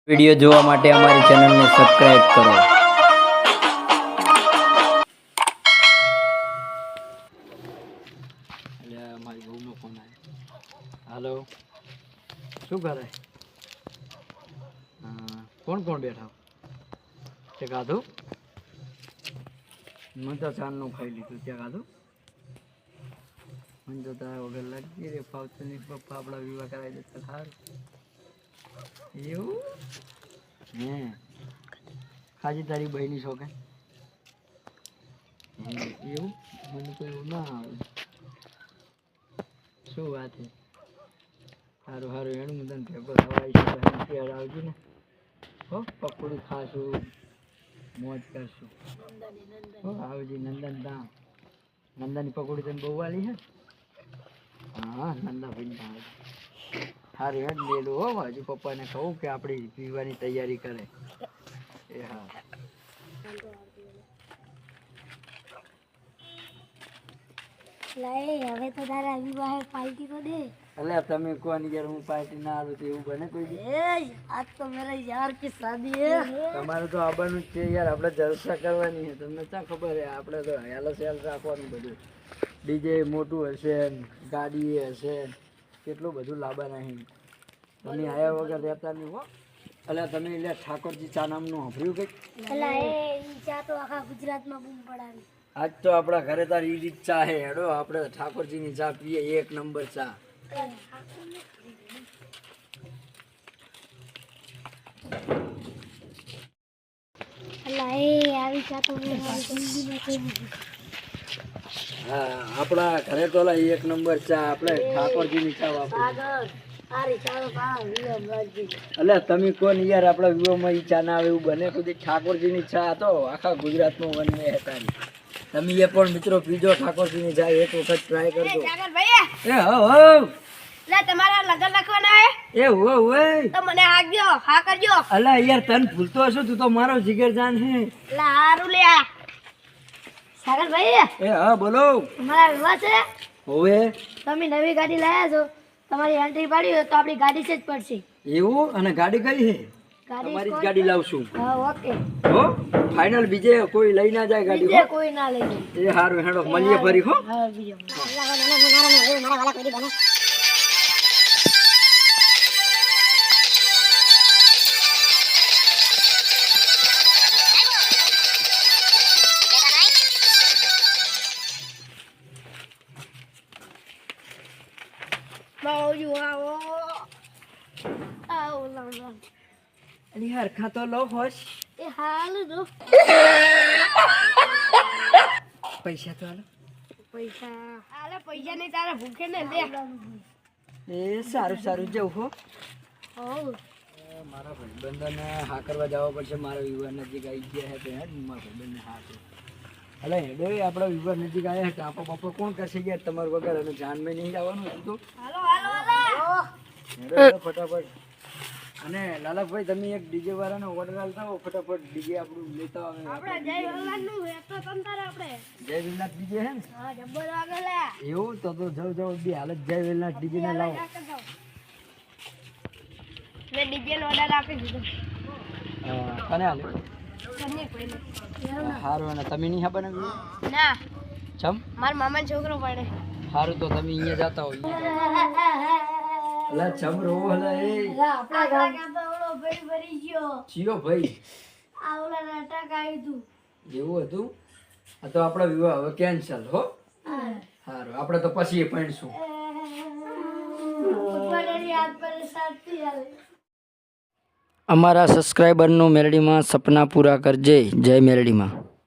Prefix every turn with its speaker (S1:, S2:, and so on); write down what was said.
S1: Video જોવા માટે અમારી ચેનલને સબસ્ક્રાઇબ કરો. મારી બહુનો ફોન આવ્યો. હાલો, શું કરે? કોણ કોણ બેઠા? તે ખાધું? મેં તો ચાંદનું ખાઈ લીધું. ત્યાં ખાધું? મને તો તારા વગર લાગી રે ફાવતું નહીં. પપ્પા આપણા વિવાહ કરાવી દેતા સારું. એવું હે? ખાજી તારી બહેની શોખે એવું? મને તો એવું ના આવે. શું વાત છે? સારું સારું એનું હું તને ભેગો થવા આવજો ને. હો પકોડી ખાશું, મોજ કરશું. હો આવજી નંદન ધામ. નંદાની પકોડી તને બહુ વાલી છે? હા નંદાભાઈ ત્યાં સારું હેડ લેલું હો. હજુ પપ્પાને કહું કે આપણી પીવાની તૈયારી કરે. એ હા
S2: હવે તો તારા વિવાહ પાર્ટી તો દે.
S1: અલ્યા તમે કોની યાર હું પાર્ટી ના આલું તો એવું બને કોઈ દી?
S2: आज तो मेरे यार की शादी है.
S1: તમારે તો આવવાનું જ છે યાર. આપણે જલસા કરવાની છે. તમને ક્યાં ખબર છે? આપણે તો હેલો સેલ રાખવાનું બધું. ડીજે મોટું હશે, ગાડી હશે, કેટલું બધું લાવવા નહીં. તમે આયા વગર રહેતા નહીં હો. અલ્યા તમે એટલે ઠાકોરજી ચા નામનું સાંભળ્યું કંઈક?
S2: અલા એ ચા તો આખા ગુજરાતમાં બૂમ પડાવી.
S1: આજ તો આપણા ઘરે તાર ઈ રીત ચા હે. હેડો આપણે ઠાકોરજીની ચા પીએ. એક નંબર ચા.
S2: અલા એ આવી ચા તો મારી જિંદગીમાં પીવી.
S1: હા આપણા ઘરે તો એક નંબર ચા. આપણે ઠાકોરજીની ચા વાપરીએ.
S2: સારી ચા તો પા વિલમ રાખજી.
S1: અલ્યા તમે કોણ યાર? આપણા વિવાહમાં ઈ ચા ના આવે એવું બને કોઈ? ઠાકોરજીની ચા તો આખા ગુજરાતમાં વનવે હતા. તમે એ પણ મિત્રો પીજો ઠાકોરજીની ચા. એક વખત ટ્રાય કરજો. એ હો
S2: લે તમારા લગન લખવાના હે?
S1: એ હો
S2: તો મને આગજો હા કરજો.
S1: અલ્યા યાર તને ભૂલતો હશો? તું તો મારો જીગરજાન હે.
S2: લા હારું લે આ સાગર ભાઈ.
S1: એ હા બોલો.
S2: તમારા વિવાહ છે?
S1: હોવે.
S2: તમે નવી ગાડી લાયા છો, તમારી એન્ટ્રી પાડી હોય તો આપણી ગાડી છે જ પડશે.
S1: એવું? અને ગાડી કઈ હે?
S2: ગાડી
S1: તમારી જ ગાડી લાવશું.
S2: હા ઓકે.
S1: હો ફાઇનલ. બીજે કોઈ લઈ ના જાય ગાડી?
S2: બીજે કોઈ ના લઈ જાય.
S1: એ હારું હેડો મળીએ ફરી. હો
S2: હા બીજો મારા વાલા કોઈ બને. Mau આવો આવો લાવ.
S1: અલી હરખા તો લો હોશ.
S2: એ હાલ દો
S1: પૈસા તો હાલો.
S2: પૈસા આલે પૈસા નહીં તારે ભૂખે ને લે.
S1: એ સારું સારું જવું હો.
S2: હોવ
S1: મારા ભાઈબંધને હા કરવા જવા પડશે. મારા વિવાહ નજીક આવી ગયા છે તો હેડ મારા ભાઈબંધને હા કરો. અલે હેડો આપણા વિવાહ નજીક આવ્યા છે. આપો બાપો કોણ કરશે યાર તમારું વગર? અને જાનમાં નહીં જવાનું હતું તો
S2: હાલો હાલો હાલો
S1: હેડો ફટાફટ. અને લાલકભાઈ તમે એક ડીજે વાળાને ઓર્ડર આલતા હો ફટાફટ. ડીજે આપણું લેતા આવે.
S2: આપણે જય વલ્લાલ નું હે તો તંતાર આપણે
S1: જય વિલનાથ ડીજે હે ને?
S2: હા જબ્બર આગળ લે.
S1: એવું તો જાવ બી હાલત જય વિલનાથ ડીજે ને લાવો.
S2: મે ડીજે નો ઓર્ડર આપી દીધો.
S1: કને હાલે?
S2: કને પડે
S1: સારું. અને તમે નહીં હા બનાવ્યું?
S2: ના
S1: ચમ?
S2: માર મામા છોકરો પડે.
S1: સારું તો તમે અહીંયા જતા હોય. અલા ચમ રોવો હલા એ?
S2: આપણા ગામ તો ઓલો ભાઈ ભરી ગયો.
S1: ચિયો ભાઈ?
S2: આ ઓલા નાટક આવ્યું તું.
S1: એવું હતું? આ તો આપણા વિવાહ હવે કેન્સલ હો. સારું આપણે તો પછી પૈણશું. અમારા સબસ્ક્રાઈબરનું મેલડીમાં સપના પૂરા કરજે. જય મેલડીમાં.